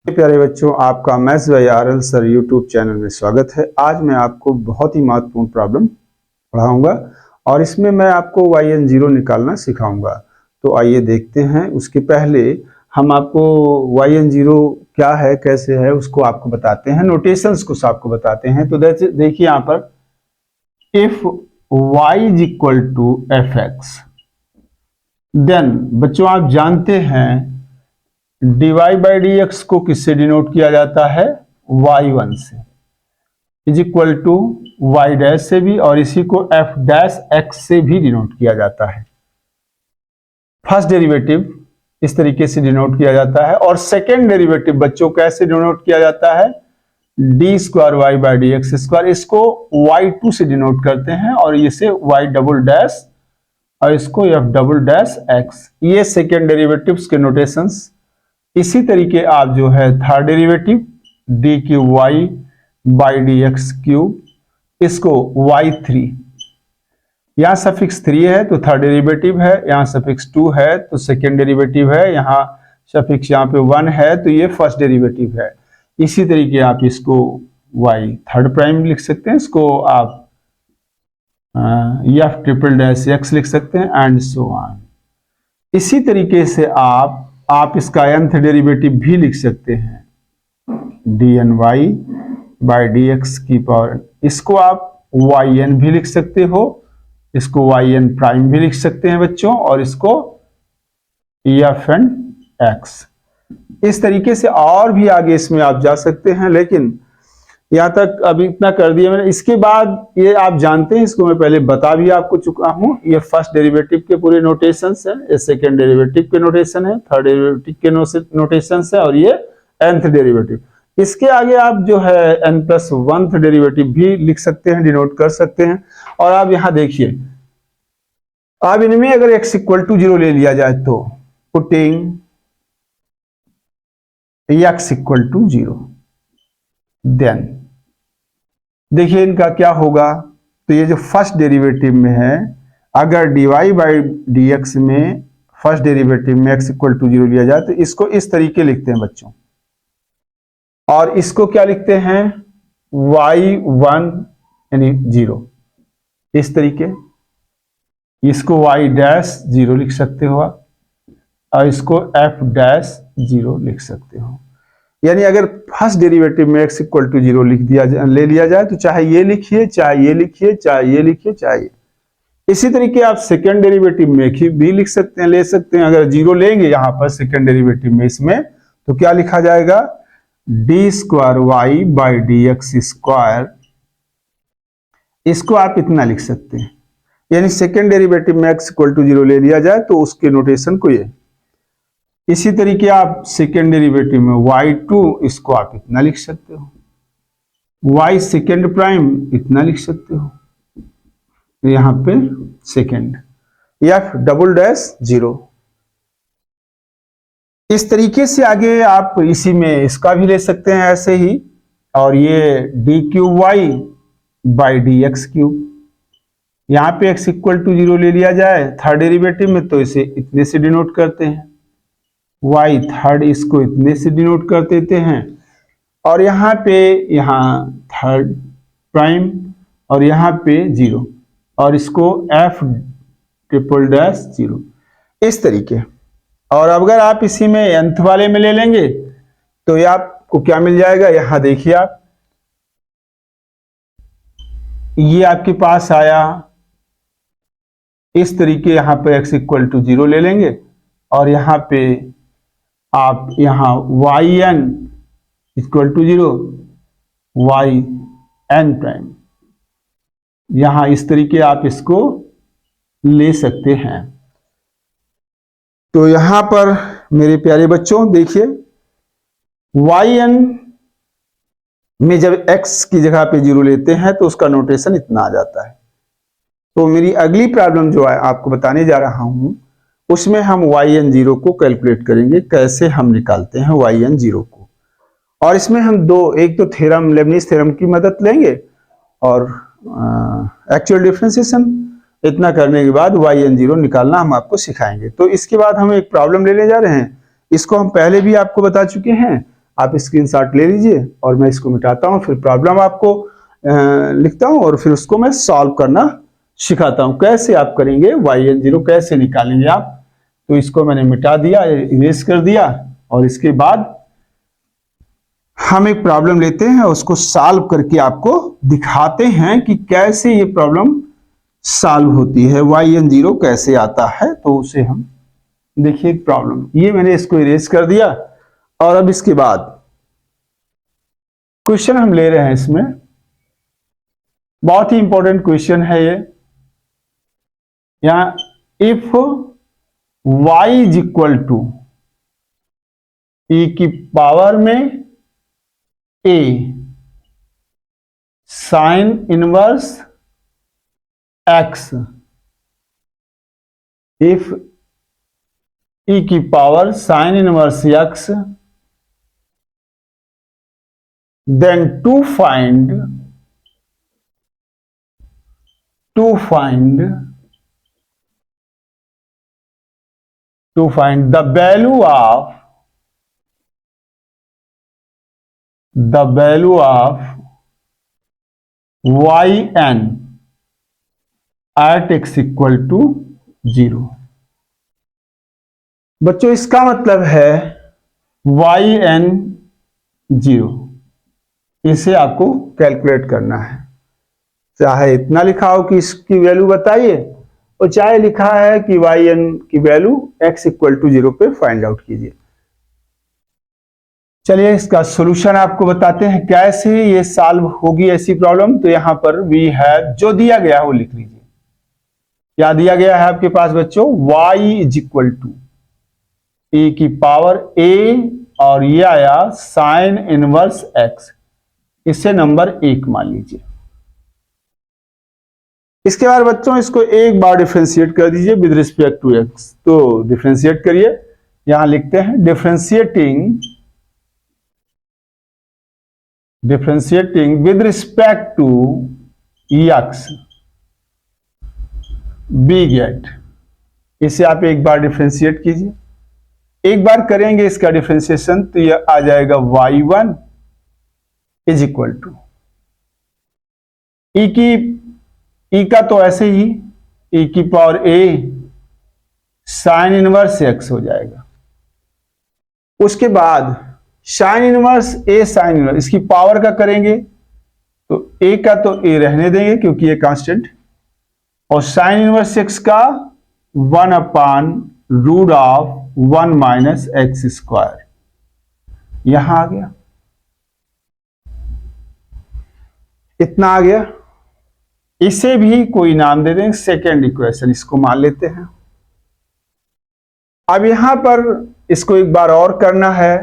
प्यारे बच्चों, आपका maths by RL sir YouTube channel में स्वागत है। आज मैं आपको बहुत ही महत्वपूर्ण प्रॉब्लम पढ़ाऊंगा और इसमें मैं आपको yn0 निकालना सिखाऊंगा। तो आइए देखते हैं। उसके पहले हम आपको yn0 क्या है, कैसे है, उसको आपको बताते हैं, नोटेशंस को आपको बताते हैं। तो देखिए यहाँ पर if y is equal to fx, then बच्चों आप जानते हैं dy बाई डी एक्स को किससे डिनोट किया जाता है, y1 से, is equal to y dash से भी, और इसी को f डैश x से भी डिनोट किया जाता है। फर्स्ट डेरिवेटिव इस तरीके से डिनोट किया जाता है, और सेकेंड डेरिवेटिव बच्चों कैसे डिनोट किया जाता है, D square Y by D X square, इसको y2 से डिनोट करते हैं, और इसे y डबल डैश और इसको f डबल डैश x। ये सेकेंड डेरिवेटिव्स के नोटेशंस। इसी तरीके आप जो है third derivative D cube Y by D X cube, इसको y3, यहां सफिक्स 3 है तो थर्ड डेरिवेटिव है, यहां सफिक्स 2 है तो सेकेंड डेरिवेटिव है, यहां सफिक्स यहाँ पे 1 है तो ये फर्स्ट डेरिवेटिव है। इसी तरीके आप इसको y थर्ड प्राइम लिख सकते हैं, इसको आप f ट्रिपल डैश x लिख सकते हैं, एंड सो ऑन। इसी तरीके से आप इसका nth डेरिवेटिव भी लिख सकते हैं, dny बाई डी एक्स की पावर, इसको आप yn भी लिख सकते हो, इसको yn प्राइम भी लिख सकते हैं बच्चों, और इसको fn x। इस तरीके से और भी आगे इसमें आप जा सकते हैं, लेकिन यहां तक अभी इतना कर दिया मैंने। इसके बाद ये आप जानते हैं, इसको मैं पहले बता भी आपको चुका हूं, ये फर्स्ट डेरिवेटिव के पूरे नोटेशंस हैं, ये सेकेंड डेरिवेटिव के नोटेशन है, थर्ड डेरिवेटिव के नोटेशंस है, और ये nth डेरिवेटिव। इसके आगे आप जो है n+1th डेरिवेटिव भी लिख सकते हैं, डिनोट कर सकते हैं। और आप यहां देखिए, अब इनमें अगर x इक्वल टू 0 ले लिया जाए तो putting x equal to 0, then देखिए इनका क्या होगा। तो ये जो फर्स्ट डेरिवेटिव में है, अगर dy बाई डी एक्स में फर्स्ट डेरिवेटिव में x इक्वल टू 0 लिया जाए तो इसको इस तरीके लिखते हैं बच्चों, और इसको क्या लिखते हैं, y1 यानी 0, इस तरीके। इसको y डैश 0 लिख सकते हो आप, और इसको f डैश 0 लिख सकते हो। यानी अगर फर्स्ट डेरिवेटिव में x इक्वल टू 0 ले लिया जाए तो चाहे ये लिखिए, चाहे ये लिखिए, चाहे ये लिखिए, चाहे ये। इसी तरीके आप सेकेंड डेरिवेटिव में भी लिख सकते हैं, ले सकते हैं। अगर 0 लेंगे यहां पर सेकेंड डेरिवेटिव में इसमें, तो क्या लिखा जाएगा, D square Y by D X square, इसको आप इतना लिख सकते हैं। यानी सेकेंड डेरिवेटिव में x इक्वल टू 0 ले लिया जाए तो उसके नोटेशन को ये। इसी तरीके आप सेकेंड डेरिवेटिव में y2, इसको आप इतना लिख सकते हो, y सेकेंड प्राइम इतना लिख सकते हो, यहां पे सेकेंड, f डबल डैश 0। इस तरीके से आगे आप इसी में इसका भी ले सकते हैं ऐसे ही, और ये D cube Y by D X cube, यहां पे x इक्वल टू 0 ले लिया जाए थर्ड डेरिवेटिव में तो इसे इतने से डिनोट करते हैं, y थर्ड इसको इतने से डिनोट कर देते हैं, और यहाँ पे थर्ड प्राइम, और यहाँ पे 0, और इसको f ट्रिपल डैश 0, इस तरीके। और अगर आप इसी में nth वाले में ले लेंगे तो ये आपको क्या मिल जाएगा, यहां देखिए आप, ये आपके पास आया इस तरीके, यहां पे x इक्वल टू 0 ले लेंगे, और यहां पे आप yn equal to 0, yn prime, यहां इस तरीके आप इसको ले सकते हैं। तो यहां पर मेरे प्यारे बच्चों देखिए, yn में जब x की जगह पे 0 लेते हैं तो उसका नोटेशन इतना आ जाता है। तो मेरी अगली प्रॉब्लम जो है आपको बताने जा रहा हूं, उसमें हम yn0 को कैलकुलेट करेंगे, कैसे हम निकालते हैं yn0 को। और इसमें हम एक तो थ्योरम, लेबनिज थ्योरम की मदद लेंगे, और एक्चुअल डिफरेंशिएशन। इतना करने के बाद yn0 निकालना हम आपको सिखाएंगे। तो इसके बाद हम एक प्रॉब्लम लेने जा रहे हैं, इसको हम पहले भी आपको बता चुके हैं, आप स्क्रीनशॉट ले लीजिए और मैं इसको मिटाता हूँ, फिर प्रॉब्लम आपको लिखता हूँ और फिर उसको मैं सॉल्व करना सिखाता हूँ कैसे आप करेंगे, yn0 कैसे निकालेंगे आप। तो इसको मैंने मिटा दिया, इरेज कर दिया और इसके बाद हम एक प्रॉब्लम लेते हैं, उसको सॉल्व करके आपको दिखाते हैं कि कैसे ये प्रॉब्लम सॉल्व होती है, yn0 कैसे आता है। तो उसे हम देखिए प्रॉब्लम, ये मैंने इसको इरेज कर दिया और अब इसके बाद क्वेश्चन हम ले रहे हैं, इसमें बहुत ही इंपॉर्टेंट क्वेश्चन है ये। यहां if y is equal to e की पावर में a sine inverse x, if e की power sine inverse x, then to find the value of yn at x equal to 0। बच्चों इसका मतलब है yn0, इसे आपको कैलकुलेट करना है। चाहे इतना लिखा हो कि इसकी वैल्यू बताइए, और चाहे लिखा है कि yn की वैल्यू x इक्वल टू 0 पे फाइंड आउट कीजिए। चलिए इसका सॉल्यूशन आपको बताते हैं कैसे ये सॉल्व होगी ऐसी प्रॉब्लम। तो यहां पर वी हैव, जो दिया गया है वो लिख लीजिए। क्या दिया गया है आपके पास बच्चों, y is equal to e की पावर a और ये आया साइन इनवर्स x, इसे नंबर 1 मान लीजिए। इसके बाद बच्चों इसको एक बार डिफरेंशिएट कर दीजिए विद रिस्पेक्ट टू x। तो डिफरेंशिएट करिए, यहां लिखते हैं differentiating with respect to x we get. इसे आप एक बार डिफरेंशिएट कीजिए, एक बार करेंगे इसका डिफरेंशिएशन तो यह आ जाएगा y1 इज इक्वल टू ई का तो ऐसे ही e की power a sine inverse x हो जाएगा। उसके बाद sine inverse a sine inverse, इसकी पावर का करेंगे तो a का तो a रहने देंगे क्योंकि ये कांस्टेंट, और साइन इनवर्स x का 1 upon root of 1 minus x square यहां आ गया, इतना आ गया। इसे भी कोई नाम दे दें, सेकेंड इक्वेशन इसको मान लेते हैं। अब यहां पर इसको एक बार और करना है,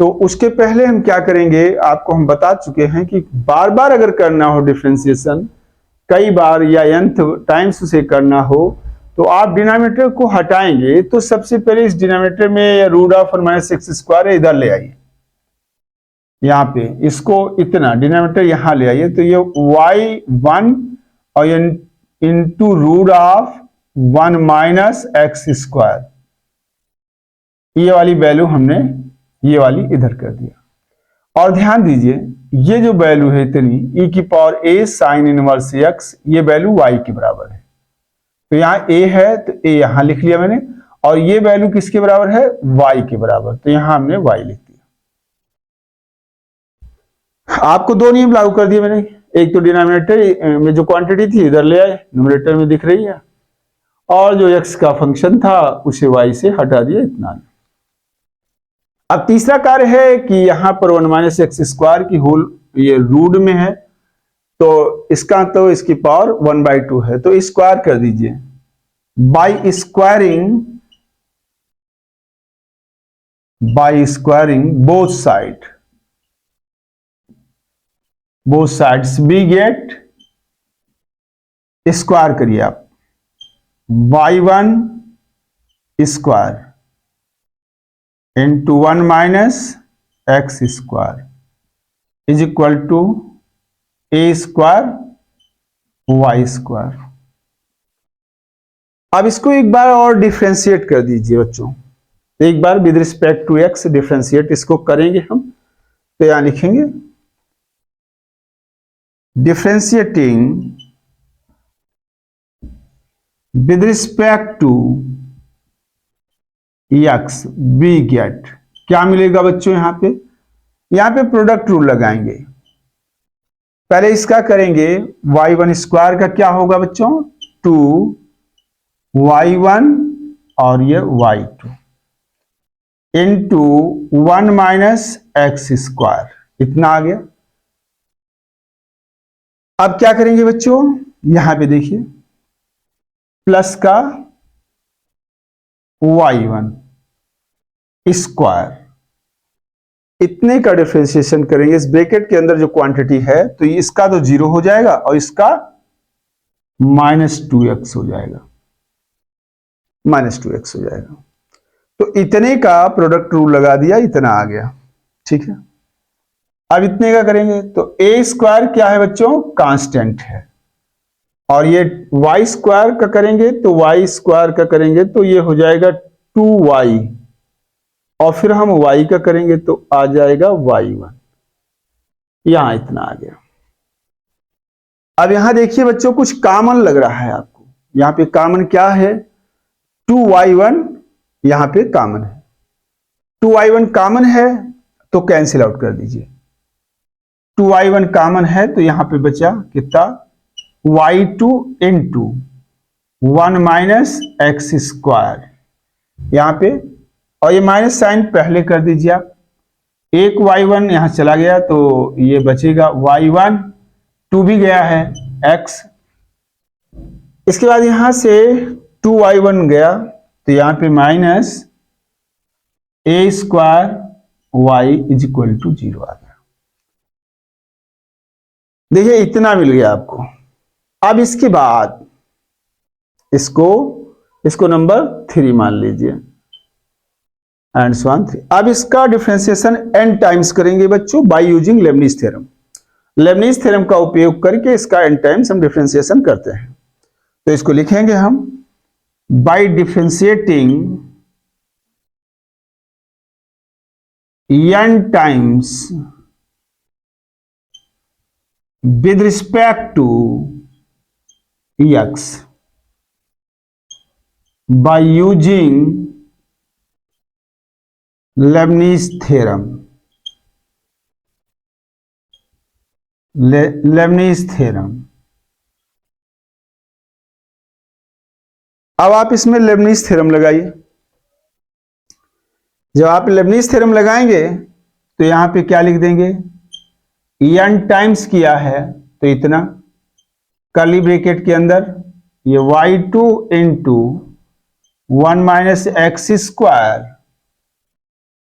तो उसके पहले हम क्या करेंगे, आपको हम बता चुके हैं कि बार बार अगर करना हो डिफरेंशिएशन, कई बार या nth टाइम्स उसे करना हो, तो आप डिनोमिनेटर को हटाएंगे तो सबसे पहले इस डिनोमिनेटर में root of minus x square इधर ले आइए, यहां पे इसको इतना डिनोमिनेटर यहां ले आइए, तो ये y1 और into root of 1 minus x square, ये वाली वैल्यू हमने ये वाली इधर कर दिया। और ध्यान दीजिए ये जो वैल्यू है इतनी e की power a sine inverse x, ये वैल्यू y के बराबर है। तो यहां a है तो a यहां लिख लिया मैंने, और ये वैल्यू किसके बराबर है, y के बराबर, तो यहां हमने y लिख दिया। आपको दो नियम लागू कर दिए मैंने, एक तो डिनोमिनेटर में जो क्वांटिटी थी इधर ले आए, न्यूमरेटर में दिख रही है, और जो x का फंक्शन था उसे y से हटा दिया, इतना। अब तीसरा कार्य है कि यहां पर 1 माइनस एक्स स्क्वायर की होल ये रूट में है, तो इसका तो इसकी पावर 1/2 है, तो स्क्वायर कर दीजिए by squaring both sides we get, square करिए आप y1 square into 1 minus x square is equal to a square y square. अब इसको एक बार और डिफरेंशिएट कर दीजिए बच्चों, एक बार with respect to x differentiate इसको करेंगे हम, तो यहां लिखेंगे differentiating with respect to x we get, क्या मिलेगा बच्चों यहां पे प्रोडक्ट रूल लगाएंगे। पहले इसका करेंगे y1 स्क्वायर का क्या होगा बच्चों 2y1 और ये y2 into 1 minus x square, इतना आ गया। अब क्या करेंगे बच्चों, यहां पे देखिए प्लस का y1 स्क्वायर, इतने का डिफरेंशिएशन करेंगे। इस ब्रैकेट के अंदर जो क्वांटिटी है तो इसका तो 0 हो जाएगा और इसका -2x हो जाएगा, -2x हो जाएगा। तो इतने का प्रोडक्ट रूल लगा दिया, इतना आ गया, ठीक है। अब इतने का करेंगे तो a स्क्वायर क्या है बच्चों, कांस्टेंट है, और ये y स्क्वायर का करेंगे तो y स्क्वायर का करेंगे तो ये हो जाएगा 2y, और फिर हम y का करेंगे तो आ जाएगा y1, यहां इतना आ गया। अब यहां देखिए बच्चों कुछ कॉमन लग रहा है आपको, यहां पे कॉमन क्या है 2y1, यहां पे कॉमन है 2y1 कॉमन है तो कैंसिल आउट कर दीजिए। 2y1 कॉमन है तो यहां पे बचा कितना y2 into 1 minus x square यहां पे, और ये माइनस साइन पहले कर दीजिए आप। एक y1 यहां चला गया तो ये बचेगा y1, 2 भी गया है x, इसके बाद यहां से 2y1 गया तो यहां पे minus a square y is equal to 0 आ गया। देखिए इतना मिल गया आपको। अब इसके बाद इसको नंबर 3 मान लीजिए एंड सो ऑन 3। अब इसका डिफरेंशिएशन n टाइम्स करेंगे बच्चों by using Lebanese theorem. Lebanese theorem का उपयोग करके इसका n टाइम्स हम डिफरेंशिएशन करते हैं। तो इसको लिखेंगे हम by differentiating n times with respect to x by using Leibniz theorem। Leibniz theorem, अब आप इसमें लेबनीज थ्योरम लगाइए। जब आप लेबनीज थ्योरम लगाएंगे तो यहां पे क्या लिख देंगे, n टाइम्स किया है तो इतना, कर्ली ब्रैकेट के अंदर ये y2 into 1 minus x square,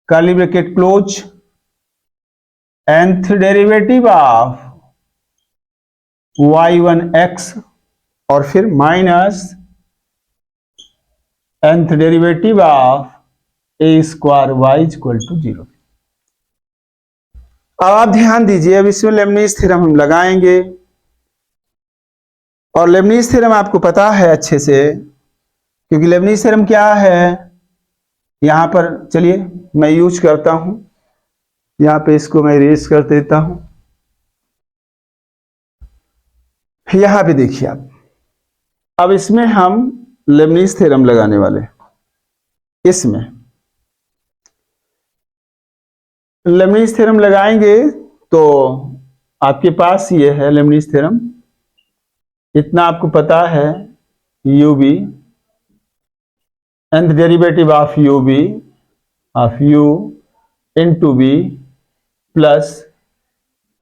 curly bracket close, nth derivative of y1x, और फिर minus nth derivative of a square y equal to 0। अब आप ध्यान दीजिए, अब इसमें लेबनीज थ्योरम हम लगाएंगे, और लेबनीज थ्योरम आपको पता है अच्छे से, क्योंकि लेबनीज थ्योरम क्या है, यहां पर चलिए मैं यूज करता हूं, यहां पे इसको मैं इरेज कर देता हूं। यहां पे देखिए आप, अब इसमें हम लेबनीज थ्योरम लगाने वाले, इसमें लेबनीज थ्योरम लगाएंगे तो आपके पास ये है लेबनीज थ्योरम, इतना आपको पता है, ub nth derivative of ub of u into b plus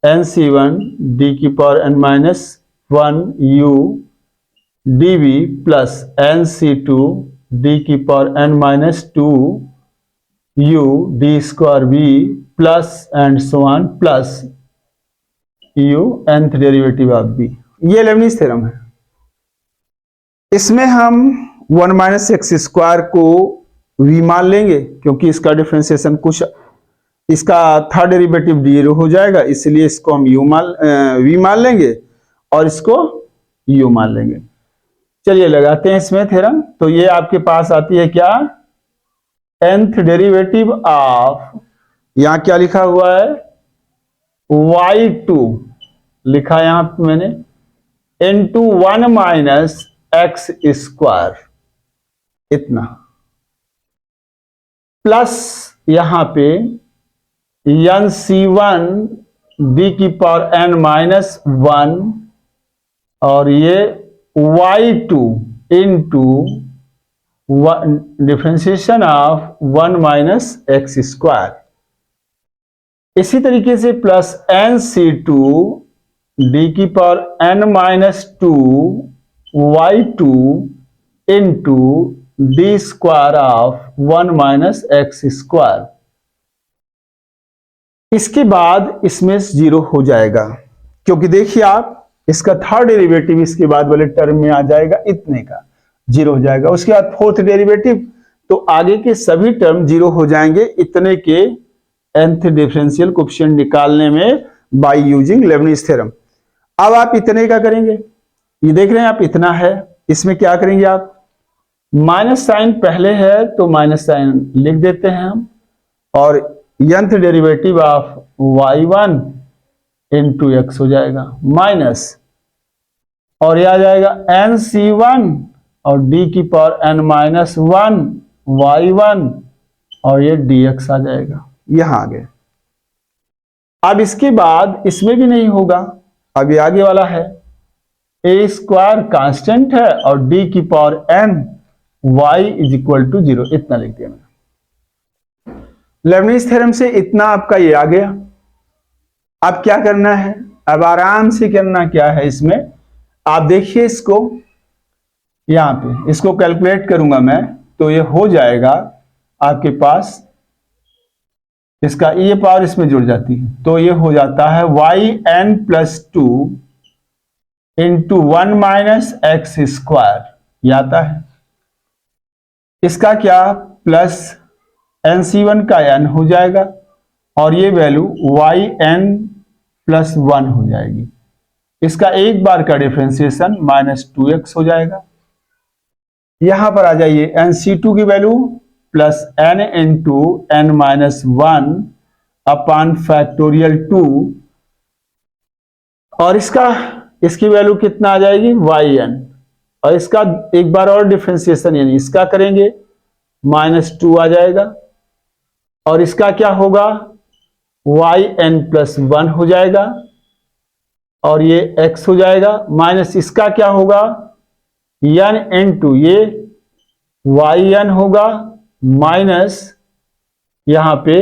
nc1 d की power n minus 1 u dv plus nc2 d की power n minus 2 u d square v plus and so on plus u nth derivative of b। ये Lebanese theorem है। इसमें हम 1 minus x square को v मान लेंगे, क्योंकि इसका डिफरेंशिएशन कुछ, इसका थर्ड डेरिवेटिव 0 हो जाएगा, इसलिए इसको हम v मान लेंगे और इसको u मान लेंगे। चलिए लगाते हैं इसमें थ्योरम। तो ये आपके पास आती है क्या, nth डेरिवेटिव ऑफ, यहां क्या लिखा हुआ है, y2 लिखा यहां पे मैंने, इनटू 1 माइनस एक्स स्क्वायर, इतना, प्लस यहां पे nc1 d की पावर n माइनस 1 और ये y2 into differentiation of 1 minus x square. इसी तरीके से प्लस nc2 d की power n minus 2 y2 into D square of 1 minus x square. इसके बाद इसमें जीरो हो जाएगा, क्योंकि देखिए आप, इसका थर्ड डेरिवेटिव इसके बाद वाले टर्म में आ जाएगा, इतने का जीरो हो जाएगा। उसके बाद फोर्थ डेरिवेटिव, तो आगे के सभी टर्म जीरो हो जाएंगे इतने के nth डिफरेंशियल कोएफिशिएंट निकालने में बाय यूजिंग लेबनिज थ्योरम। अब आप इतने का करेंगे, ये देख रहे हैं आप, इतना है, इसमें क्या करेंगे आप, माइनस साइन पहले है तो माइनस साइन लिख देते हैं हम, और nth derivative of y1 into x हो जाएगा माइनस, और यह आ जाएगा nc1 और d की पावर n माइनस 1 y1 और ये dx आ जाएगा, यहां आ गए। अब इसके बाद इसमें भी नहीं होगा, अब ये आगे वाला है, a स्क्वायर कांस्टेंट है और d की power n y is equal to 0, इतना लिख दिया मैंने। लेबनिज थ्योरम से इतना आपका ये आ गया। अब क्या करना है, अब आराम से करना क्या है इसमें, आप देखिए इसको, यहां पे इसको कैलकुलेट करूंगा मैं, तो ये हो जाएगा आपके पास, इसका ये पावर इसमें जुड़ जाती है, तो ये हो जाता है yn plus 2 into 1 minus x square, ये आता है। इसका क्या, प्लस nc1 का n हो जाएगा और ये वैल्यू yn प्लस 1 हो जाएगी। इसका एक बार का डिफरेंशिएशन माइनस 2x हो जाएगा। यहां पर आ जाइए, nc2 की value plus n into n minus 1 upon factorial 2, और इसकी वैल्यू कितना आ जाएगी, yn, और इसका एक बार और डिफरेंशिएशन यानी इसका करेंगे, माइनस 2 आ जाएगा, और इसका क्या होगा, yn प्लस 1 हो जाएगा और ये x हो जाएगा, माइनस इसका क्या होगा, n इंटू ये yn होगा माइनस यहां पे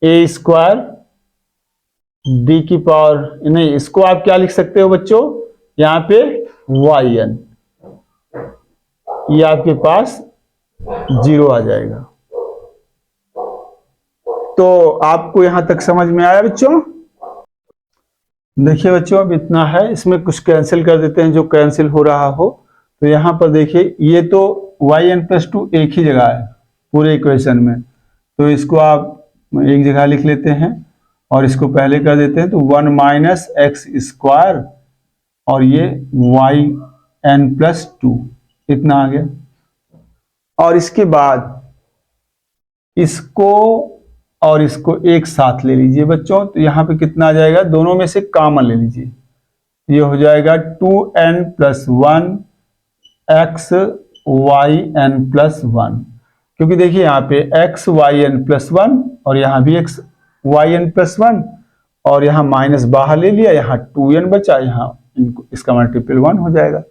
a स्क्वायर d की पावर, नहीं इसको आप क्या लिख सकते हो बच्चों, यहां पे yn, ये आपके पास 0 आ जाएगा। तो आपको यहां तक समझ में आया बच्चों? देखिए बच्चों, अब इतना है, इसमें कुछ कैंसिल कर देते हैं जो कैंसिल हो रहा हो। तो यहां पर देखिए, ये तो yn प्लस 2 एक ही जगह है पूरे इक्वेशन में, तो इसको आप एक जगह लिख लेते हैं और इसको पहले कर देते हैं, तो 1 माइनस एक्स स्क्वायर और ये yn प्लस 2, इतना आ गया। और इसके बाद इसको और इसको एक साथ ले लीजिए बच्चों, तो यहां पे कितना आ जाएगा, दोनों में से कॉमन ले लीजिए, ये हो जाएगा 2n plus 1 x yn plus 1, क्योंकि देखिए यहाँ पे x yn प्लस 1 और यहाँ भी x yn प्लस 1, और यहाँ माइनस बाहर ले लिया, यहाँ 2n बचा, यहाँ इसका मल्टीपल 1 हो जाएगा,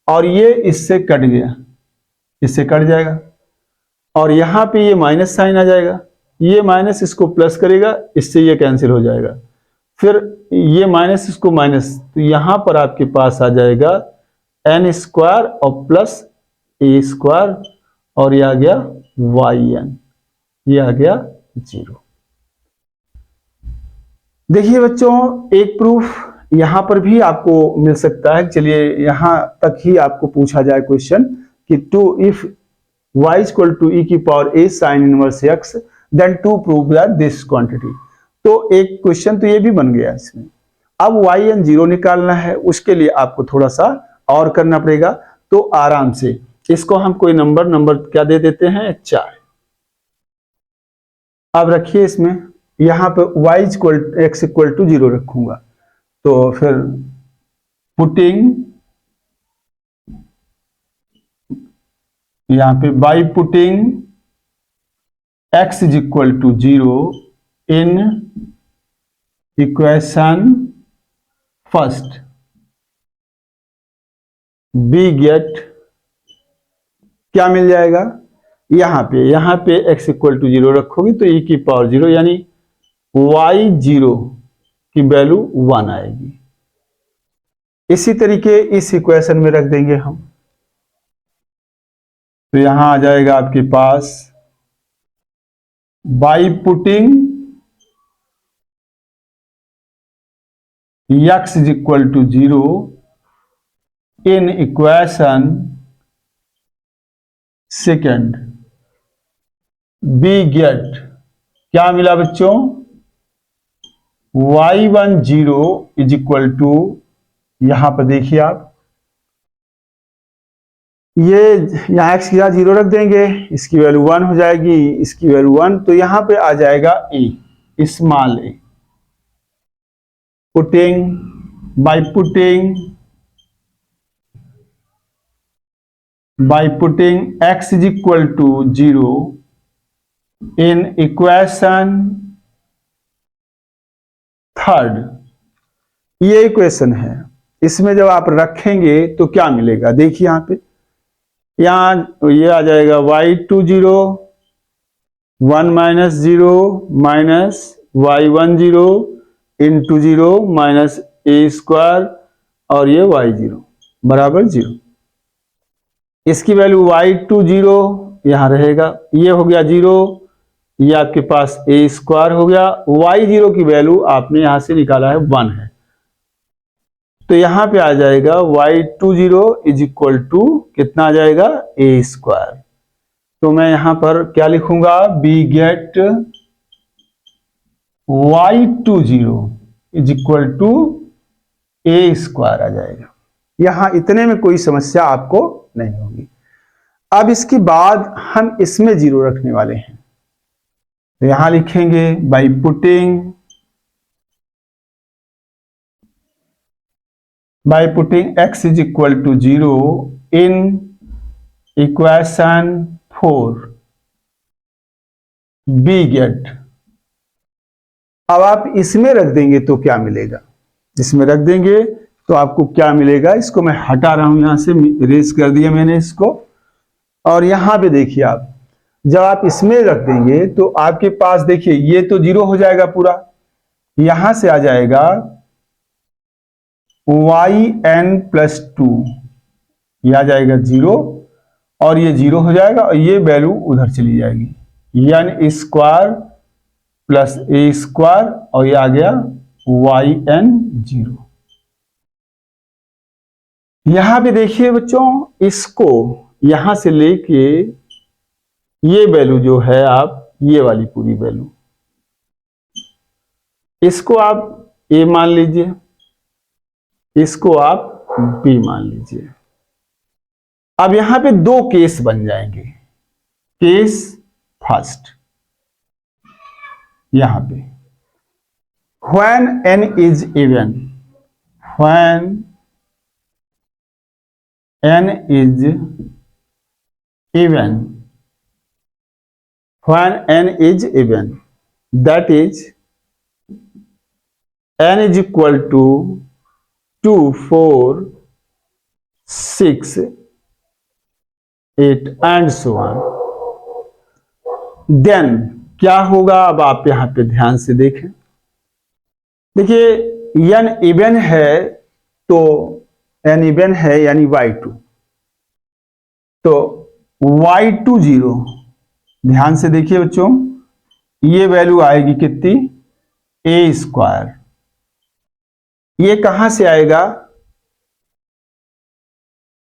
और ये इससे कट गया, इससे कट जाएगा, और यहाँ पे ये माइनस साइन आ जाएगा, ये माइनस इसको प्लस करेगा, इससे ये कैंसिल हो जाएगा, फिर ये माइनस इसको माइनस, तो यहां पर आपके पास आ जाएगा n स्क्वायर और प्लस a स्क्वायर, और ये आ गया yn, ये आ गया 0। देखिए बच्चों, एक प्रूफ यहां पर भी आपको मिल सकता है। चलिए यहां तक ही आपको पूछा जाए क्वेश्चन कि if y equal to e की power a sine inverse x then to prove that this quantity. तो एक क्वेश्चन तो ये भी बन गया इसमें। अब yn 0 निकालना है, उसके लिए आपको थोड़ा सा और करना पड़ेगा। तो आराम से इसको हम कोई नंबर क्या दे देते हैं, 4। अब रखिए इसमें, यहां पे x इक्वल टू 0 रखूंगा, तो फिर पुटिंग यहां पे by putting x is equal to 0 in equation first, we get क्या मिल जाएगा, यहां पे x इक्वल टू 0 रखोगे तो e की पावर 0 यानी y0 की वैल्यू 1 आएगी। इसी तरीके इस इक्वेशन में रख देंगे हम, तो यहां आ जाएगा आपके पास by putting x is equal to 0 in equation second, we get क्या मिला बच्चों, y10 इज इक्वल टू, यहां पर देखिए आप, ये यहां x की जगह 0 रख देंगे, इसकी वैल्यू 1 हो जाएगी, इसकी वैल्यू 1, तो यहां पे आ जाएगा a, small a, putting by putting x is equal to 0 in equation third, ये इक्वेशन है, इसमें जब आप रखेंगे तो क्या मिलेगा, देखिए यहां पे, यहां ये आ जाएगा y20 1 minus 0 minus y10 into 0 minus a square और ये y0 बराबर 0, इसकी वैल्यू y20 यहां रहेगा, ये हो गया 0, ये आपके पास a स्क्वायर हो गया, y0 की वैल्यू आपने यहां से निकाला है 1 है, तो यहां पे आ जाएगा y20 इज इक्वल टू कितना आ जाएगा, a स्क्वायर, तो मैं यहां पर क्या लिखूंगा, we get y20 is equal to a square आ जाएगा। यहां इतने में कोई समस्या आपको नहीं होगी। अब इसके बाद हम इसमें 0 रखने वाले हैं, तो यहां लिखेंगे by putting x is equal to 0 in equation 4, b get, अब आप इसमें रख देंगे तो क्या मिलेगा, इसमें रख देंगे तो आपको क्या मिलेगा, इसको मैं हटा रहा हूं, यहां से इरेज कर दिया मैंने इसको, और यहां पे देखिए आप, जब आप इसमें रख देंगे तो आपके पास देखिए ये तो 0 हो जाएगा पूरा, यहां से आ जाएगा yn+2, ये आ जाएगा 0 और ये 0 हो जाएगा और ये वैल्यू उधर चली जाएगी, n square plus a square और ये आ गया yn0। यहां पे देखिए बच्चों, इसको यहां से लेके ये वैल्यू जो है आप, ये वाली पूरी वैल्यू, इसको आप a मान लीजिए, इसको आप b मान लीजिए। अब यहां पे 2 केस बन जाएंगे, केस फर्स्ट, यहां पे when n is even, when n is even, when n is even, that is n is equal to 2 4 6 8 and so on, then क्या होगा, अब आप यहां पे ध्यान से देखें, देखिए n इवन है, तो n इवन है यानी y2, तो y20, ध्यान से देखिए बच्चों, ये वैल्यू आएगी कितनी, a स्क्वायर, ये कहां से आएगा,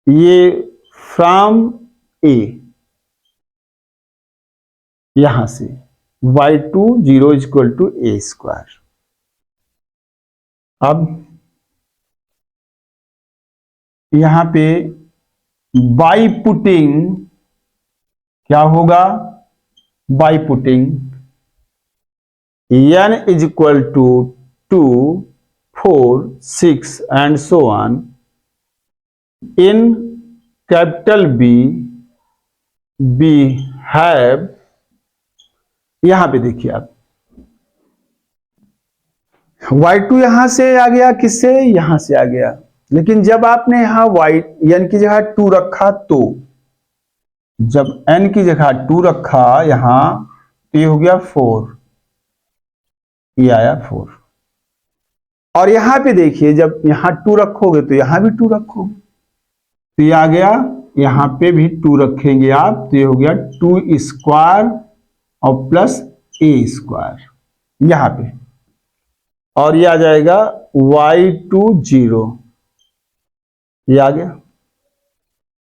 ये फ्रॉम a, यहां से y20 is equal to a square. अब यहां पे बाई पुटिंग क्या होगा, by putting n is equal to 2, 4, 6 and so on in capital we have, यहां पे देखिए आप y2 यहां से आ गया, किससे, यहां से आ गया, लेकिन जब आपने यहां n की जगह 2 रखा, तो जब n की जगह 2 रखा यहां, तो ये हो गया 4, ये आया 4। और यहां पे देखिए जब यहां 2 रखोगे तो यहां भी 2 रखोगे, तो ये आ गया, यहां पे भी 2 रखेंगे आप, तो ये हो गया 2 स्क्वायर और प्लस a स्क्वायर यहां पे, और ये आ जाएगा y2 0, ये आ गया।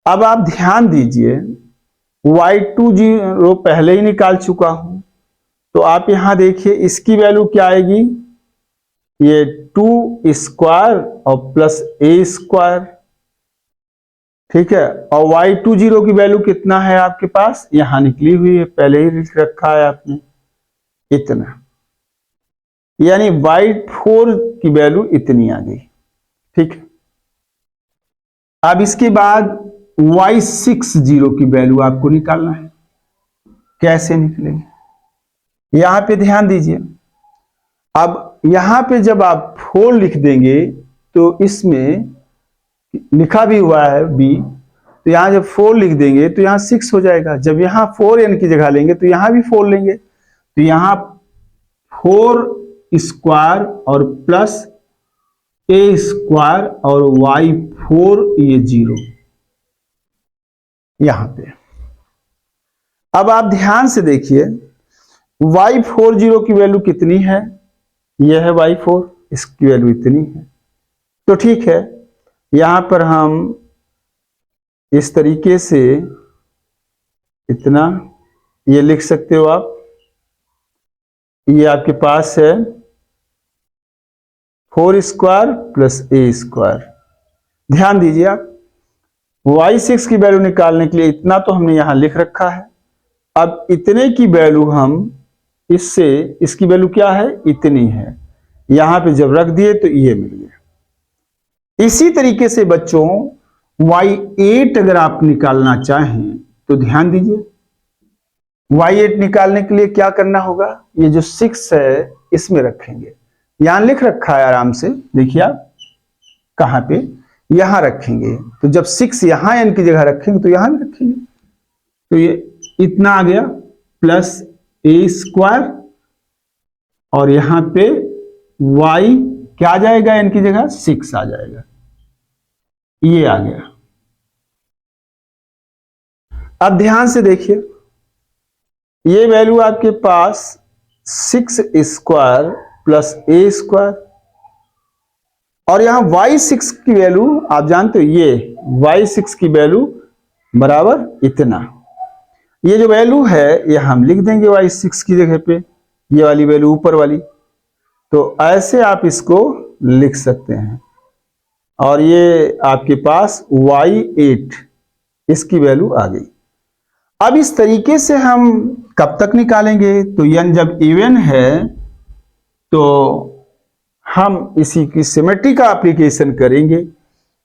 अब आप ध्यान दीजिए y2 0 पहले ही निकाल चुका हूं, तो आप यहां देखिए इसकी वैल्यू क्या आएगी, ये 2 स्क्वायर और प्लस a स्क्वायर, ठीक है। और y2 0 की वैल्यू कितना है आपके पास, यहां निकली हुई है, पहले ही लिख रखा है आपने, इतना, यानी y4 की वैल्यू इतनी आ गई, ठीक है। अब इसके बाद y6 0 की वैल्यू आपको निकालना है, कैसे निकलेगी, यहां पे ध्यान दीजिए। अब यहां पे जब आप 4 लिख देंगे तो इसमें लिखा भी हुआ है b, तो यहां जब 4 लिख देंगे तो यहां 6 हो जाएगा, जब यहां 4n की जगह लेंगे तो यहां भी 4 लेंगे, तो यहां 4 स्क्वायर और प्लस a स्क्वायर और y4 ये 0 यहां पे। अब आप ध्यान से देखिए y4 0 की वैल्यू कितनी है, यह है y4, इसकी वैल्यू इतनी है, तो ठीक है। यहां पर हम इस तरीके से इतना ये लिख सकते हो आप, ये आपके पास है 4 स्क्वायर प्लस a स्क्वायर। ध्यान दीजिए आप, y6 की वैल्यू निकालने के लिए इतना तो हमने यहां लिख रखा है, अब इतने की वैल्यू हम इससे, इसकी वैल्यू क्या है, इतनी है, यहां पे जब रख दिए तो ये मिल गया। इसी तरीके से बच्चों y8 अगर आप निकालना चाहें तो ध्यान दीजिए, y8 निकालने के लिए क्या करना होगा, ये जो 6 है इसमें रखेंगे, यहां लिख रखा है आराम से, देखिए आप कहां पे, यहां रखेंगे, तो जब 6 यहां n की जगह रखेंगे तो यहां भी रखेंगे, तो ये इतना आ गया प्लस a स्क्वायर, और यहां पे y क्या आ जाएगा, n की जगह 6 आ जाएगा, ये आ गया। अब ध्यान से देखिए, ये वैल्यू आपके पास 6 स्क्वायर प्लस a स्क्वायर, और यहां y6 की वैल्यू आप जानते हो, ये y6 की वैल्यू बराबर इतना, ये जो वैल्यू है ये हम लिख देंगे y6 की जगह पे, ये वाली वैल्यू ऊपर वाली, तो ऐसे आप इसको लिख सकते हैं, और ये आपके पास y8 इसकी वैल्यू आ गई। अब इस तरीके से हम कब तक निकालेंगे, तो n जब इवन है तो हम इसी की सिमेट्री का एप्लीकेशन करेंगे।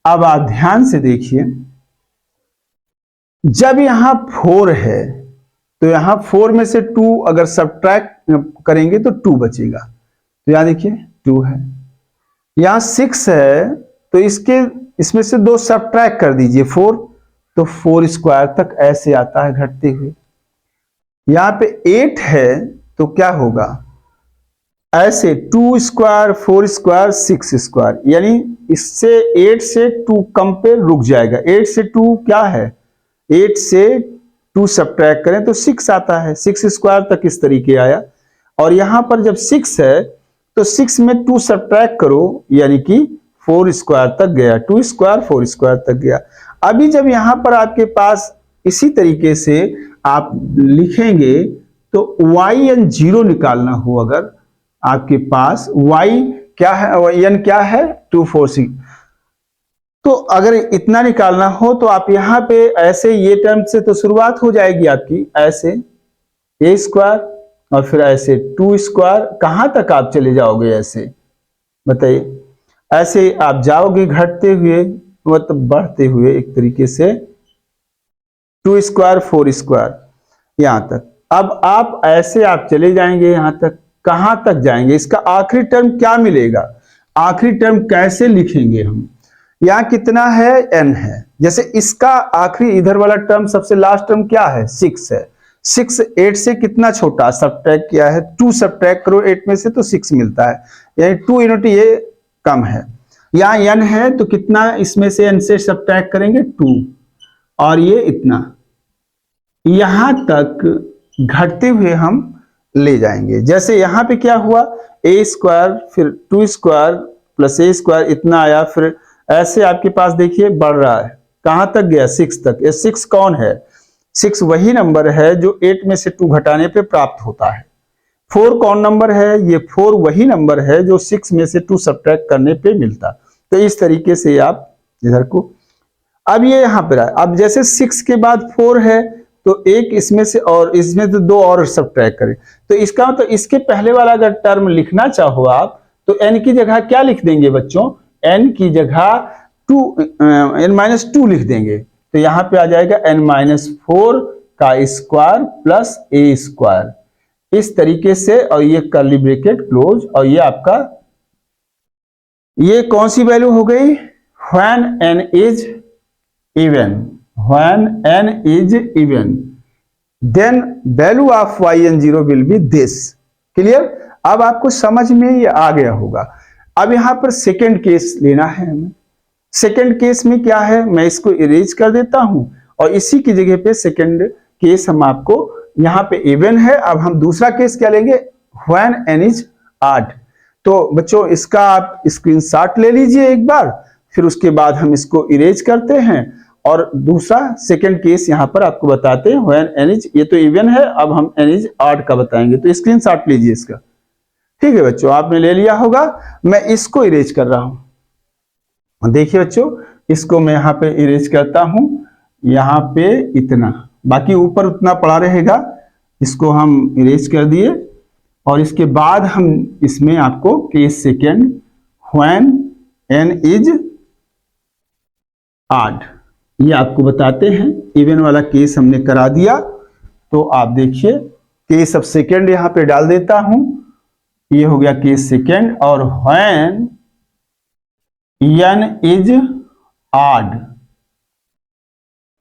अब आप ध्यान से देखिए, जब यहां 4 है तो यहां 4 में से 2 अगर सब्ट्रैक्ट करेंगे तो 2 बचेगा, तो यहां देखिए 2 है, यहां 6 है तो इसमें से 2 सब्ट्रैक्ट कर दीजिए 4, तो 4 स्क्वायर तक ऐसे आता है घटते हुए। यहां पे 8 है तो क्या होगा, ऐसे 2 स्क्वायर 4 स्क्वायर 6 स्क्वायर, यानी इससे 8 से 2 कम पे रुक जाएगा, 8 से 2 क्या है, 8 से 2 सब्ट्रैक्ट करें तो 6 आता है, 6 स्क्वायर तक इस तरीके आया। और यहां पर जब 6 है तो 6 में 2 सब्ट्रैक्ट करो, यानी कि 4 स्क्वायर तक गया, 2 स्क्वायर 4 स्क्वायर तक गया। अभी जब यहां पर आपके पास इसी तरीके से आप लिखेंगे तो yn 0 निकालना हो, अगर आपके पास y क्या है, n क्या है 246, तो अगर इतना निकालना हो तो आप यहां पे ऐसे ये टर्म से तो शुरुआत हो जाएगी आपकी, ऐसे a स्क्वायर और फिर ऐसे 2 स्क्वायर, कहां तक आप चले जाओगे ऐसे बताइए? ऐसे आप जाओगे घटते हुए, मतलब बढ़ते हुए एक तरीके से 2 स्क्वायर 4 स्क्वायर यहां तक। अब आप ऐसे आप चले जाएंगे यहां तक, कहां तक जाएंगे? इसका आखिरी टर्म क्या मिलेगा? आखिरी टर्म कैसे लिखेंगे हम? यहाँ कितना है? n है। जैसे इसका आखिरी इधर वाला टर्म सबसे लास्ट टर्म क्या है? 6 है। 6 8 से कितना छोटा? सब्ट्रैक्ट किया है 2, सब्ट्रैक्ट करो 8 में से तो 6 मिलता है, यानी 2 यूनिट ये कम है। यहाँ n है तो कितना इसमें से n से सब्ट्रैक्ट करेंगे? 2, और ये इतना यहां तक घटते हुए हम ले जाएंगे। जैसे यहां पे क्या हुआ? a स्क्वायर फिर 2 स्क्वायर प्लस a स्क्वायर इतना आया, फिर ऐसे आपके पास देखिए बढ़ रहा है, कहां तक गया? 6 तक। ये 6 कौन है? 6 वही नंबर है जो 8 में से 2 घटाने पे प्राप्त होता है। 4 कौन नंबर है? ये 4 वही नंबर है जो 6 में से 2 सब्ट्रैक्ट करने पे मिलता। तो इस तरीके से आप इधर को, अब ये यहां पर आए। अब जैसे 6 के बाद 4 है तो एक इसमें से और इसमें तो 2 और सब्ट्रैक्ट करें, तो इसका मतलब इसके पहले वाला अगर टर्म लिखना चाहो आप तो n की जगह क्या लिख देंगे बच्चों? n की जगह n-2 लिख देंगे, तो यहां पे आ जाएगा n-4 का स्क्वायर प्लस a स्क्वायर, इस तरीके से। और ये कर्ली ब्रैकेट क्लोज, और ये आपका ये कौन सी वैल्यू हो गई? when n is even, when n is even then value of yn0 will be this। Clear? अब आपको समझ में ये आ गया होगा। अब यहां पर सेकंड केस लेना है हमें। सेकंड केस में क्या है? मैं इसको इरेज कर देता हूं और इसी की जगह पे सेकंड केस हम आपको, यहां पे इवन है। अब हम दूसरा केस क्या लेंगे? when n is odd। तो बच्चों इसका आप स्क्रीनशॉट ले लीजिए एक बार, फिर उसके बाद हम इसको इरेज करते हैं और दूसरा सेकंड केस यहां पर आपको बताते हैं when n is, ये तो इवन है, अब हम n is odd का बताएंगे। तो स्क्रीनशॉट लीजिए इसका। ठीक है बच्चों, आपने ले लिया होगा। मैं इसको इरेज कर रहा हूं। देखिए बच्चों, इसको मैं यहां पे इरेज करता हूं, यहां पे इतना, बाकी ऊपर उतना पड़ा रहेगा। इसको हम इरेज कर दिए और इसके बाद हम इसमें आपको case second when n is odd ये आपको बताते हैं। इवन वाला केस हमने करा दिया, तो आप देखिए केस अब सेकंड यहां पे डाल देता हूं। ये हो गया केस सेकंड, और when n is odd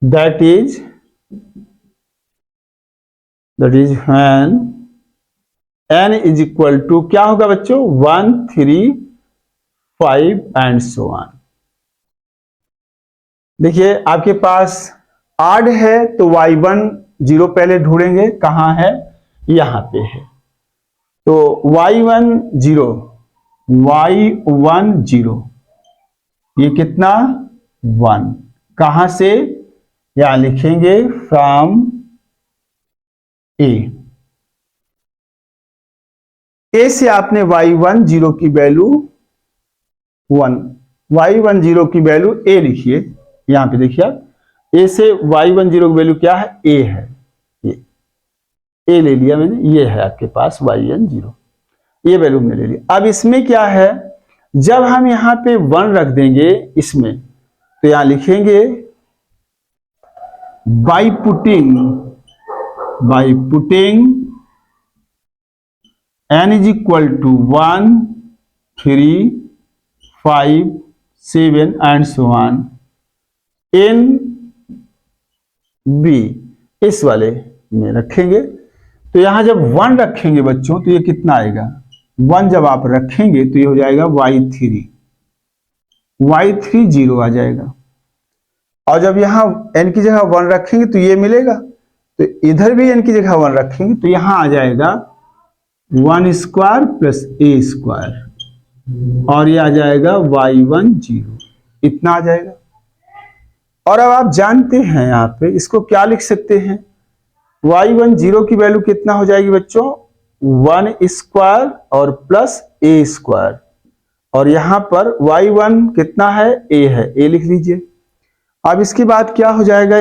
that is when n is equal to क्या होगा बच्चों? 1 3 5 एंड सो ऑन। देखिए आपके पास ऑड है तो y1 0 पहले ढूंढेंगे, कहां है? यहां पे है। तो y1 0, y1 0 ये कितना? 1, कहां से? यहां लिखेंगे फ्रॉम ए से आपने y1 0 की वैल्यू 1, y1 0 की वैल्यू a लिखिए। यहां पे देखिए आप, a से y1 0 की वैल्यू क्या है? a है। ये a ले लिया मैंने, ये है आपके पास yn 0, ये वैल्यू मैंने ले लिया। अब इसमें क्या है? जब हम यहां पे 1 रख देंगे इसमें, तो यहां लिखेंगे by putting n is equal to 1 3 5 7 and so on in b, इस वाले में रखेंगे। तो यहां जब 1 रखेंगे बच्चों तो ये कितना आएगा? 1 जब आप रखेंगे तो ये हो जाएगा y3 0 आ जाएगा। और जब यहां n की जगह 1 रखेंगे तो ये मिलेगा, तो इधर भी n की जगह 1 रखेंगे तो यहां आ जाएगा 1 स्क्वायर प्लस a स्क्वायर, और ये आ जाएगा y1 0, इतना आ जाएगा। और अब आप जानते हैं यहां पे इसको क्या लिख सकते हैं? y1 0 की वैल्यू कितना हो जाएगी बच्चों? 1 स्क्वायर और प्लस a स्क्वायर, और यहां पर y1 कितना है? a है, a लिख लीजिए। अब इसके बाद क्या हो जाएगा?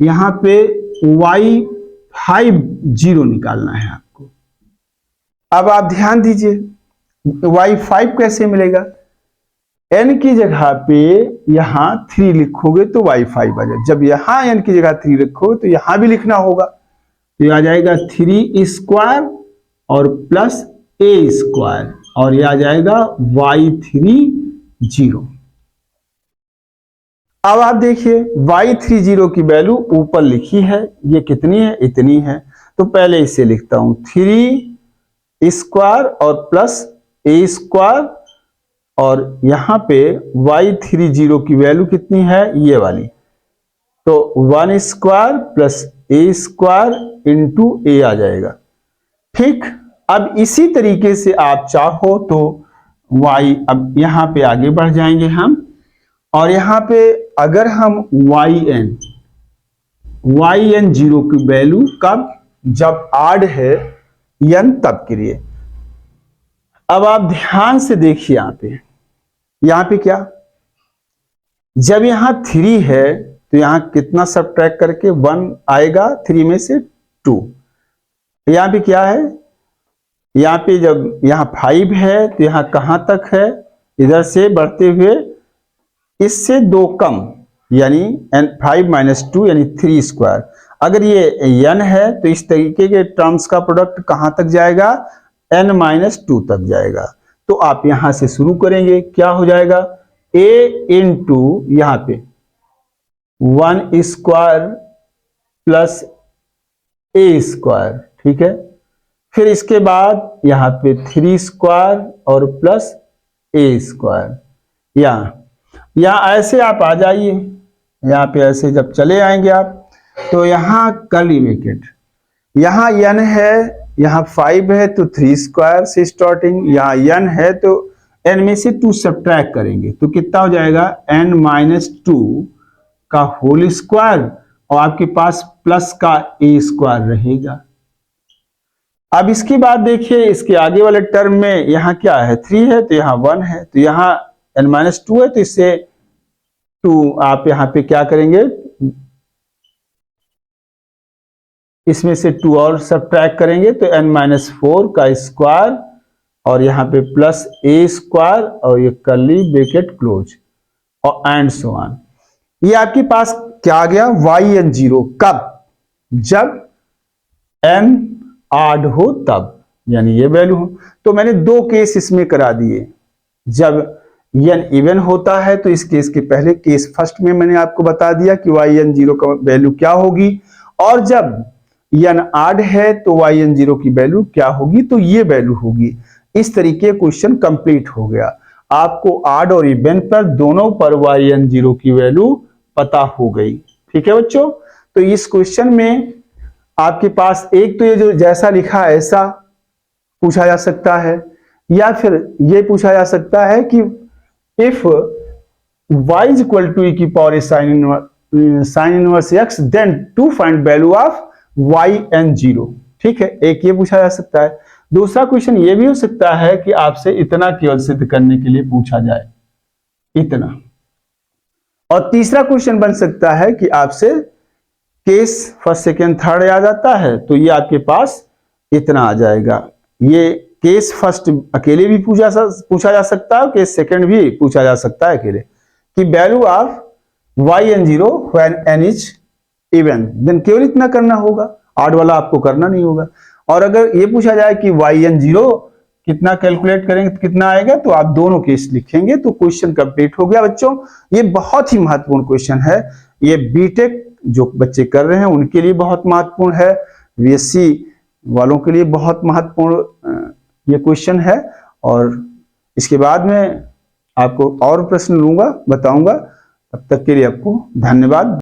यहां पे y5 0 निकालना है आपको। अब आप ध्यान दीजिए, y5 कैसे मिलेगा? n की जगह पे यहां 3 लिखोगे तो y5 आ जाए। जब यहां n की जगह 3 लिखोगे तो यहां भी लिखना होगा, तो यह आ जाएगा 3 स्क्वायर और प्लस a स्क्वायर, और यह आ जाएगा y30। अब आप देखिए y30 की वैल्यू ऊपर लिखी है, ये कितनी है? इतनी है। तो पहले इसे लिखता हूं 3 स्क्वायर और प्लस a स्क्वायर, और यहां पे y30 की वैल्यू कितनी है? ये वाली। तो 1 square plus a square into a आ जाएगा। ठीक, अब इसी तरीके से आप चाहो तो y, अब यहां पे आगे बढ़ जाएंगे हम, और यहां पे अगर हम yn 0 की वैल्यू कब? जब आड है n तब के लिए। अब आप ध्यान से देखिए यहां पे क्या, जब यहां 3 है तो यहां कितना सबट्रैक्ट करके 1 आएगा, 3 में से 2। यहां पे क्या है? यहां पे जब यहां 5 है तो यहां कहां तक है? इधर से बढ़ते हुए इससे 2 कम, यानी 5 माइनस 2 यानी 3 स्क्वायर। अगर ये n है तो इस तरीके के टर्म्स का प्रोडक्ट कहां तक जाएगा? n माइनस 2 तक जाएगा। तो आप यहां से शुरू करेंगे, क्या हो जाएगा? a इंटू यहां पे 1 स्क्वायर प्लस a स्क्वायर, ठीक है। फिर इसके बाद यहां पे 3 स्क्वायर और प्लस a स्क्वायर। यहाँ ऐसे आप आ जाइए, यहाँ पे ऐसे जब चले आएंगे आप, तो यहाँ कर्ली ब्रैकेट, यहाँ n है, यहाँ 5 है तो 3 स्क्वायर से स्टार्टिंग, यहाँ n है तो n में से 2 सब्ट्रैक्ट करेंगे तो कितना हो जाएगा? n माइनस 2 का होल स्क्वायर, और आपके पास प्लस का a स्क्वायर रहेगा। अब इसके बाद देखिए इसके आगे वाले टर्म में यहाँ क्या है? 3 है तो यहाँ 1 है, तो यहाँ n माइनस 2 है तो इससे 2 आप यहाँ पे क्या करेंगे? इसमें से 2 और सब्ट्रैक्ट करेंगे तो n माइनस 4 का स्क्वायर, और यहाँ पे प्लस a स्क्वायर, और ये कर्ली ब्रैकेट क्लोज, और एंड सो ऑन। ये आपके पास क्या आ गया? yn0 कब? जब n आड हो तब, यानी ये वैल्यू हो। तो मैंने 2 केस इसमें करा दिए। जब n इवन होता है तो इस केस के पहले केस फर्स्ट में मैंने आपको बता दिया कि yn0 का वैल्यू क्या होगी, और जब n आड है तो yn0 की वैल्यू क्या होगी? तो ये वैल्यू होगी। इस तरीके क्वेश्चन कंप्लीट हो गया। आपको आड और इवन पर दोनों पर yn0 की वैल्यू पता हो गई। ठीक है बच्चों, तो इस क्वेश्चन में आपके पास एक तो ये जो जैसा लिखा है ऐसा पूछा जा सकता है, या फिर ये पूछा जा सकता है कि if y is equal to e की power sine inverse x then to find value of yn0। ठीक है, एक ये पूछा जा सकता है। दूसरा क्वेश्चन ये भी हो सकता है कि आपसे इतना केवल सिद्ध करने के लिए पूछा जाए, इतना। और तीसरा क्वेश्चन बन सकता है कि आपसे केस फर्स्ट सेकेंड थर्ड आ जाता है तो ये आपके पास इतना आ जाएगा। ये केस फर्स्ट अकेले भी पूछा जा सकता है, केस सेकेंड भी पूछा जा सकता है अकेले, कि value of yn0 when n is even, then केवल इतना करना होगा, आड वाला आपको करना नहीं होगा। और अगर ये पूछा जाए कि yn0 कितना कैलकुलेट करेंगे तो कितना आएगा, तो आप दोनों केस लिखेंगे तो क्वेश्चन कंप्लीट हो गया बच्चों। ये बहुत ही महत्वपूर्ण क्वेश्चन है, ये बीटेक जो बच्चे कर रहे हैं उनके लिए बहुत महत्वपूर्ण है, बीएससी वालों के लिए बहुत महत्वपूर्ण ये क्वेश्चन है। और इसके बाद में आपको और प्रश्न लूंगा, बताऊंगा। तब तक के लिए आपको धन्यवाद।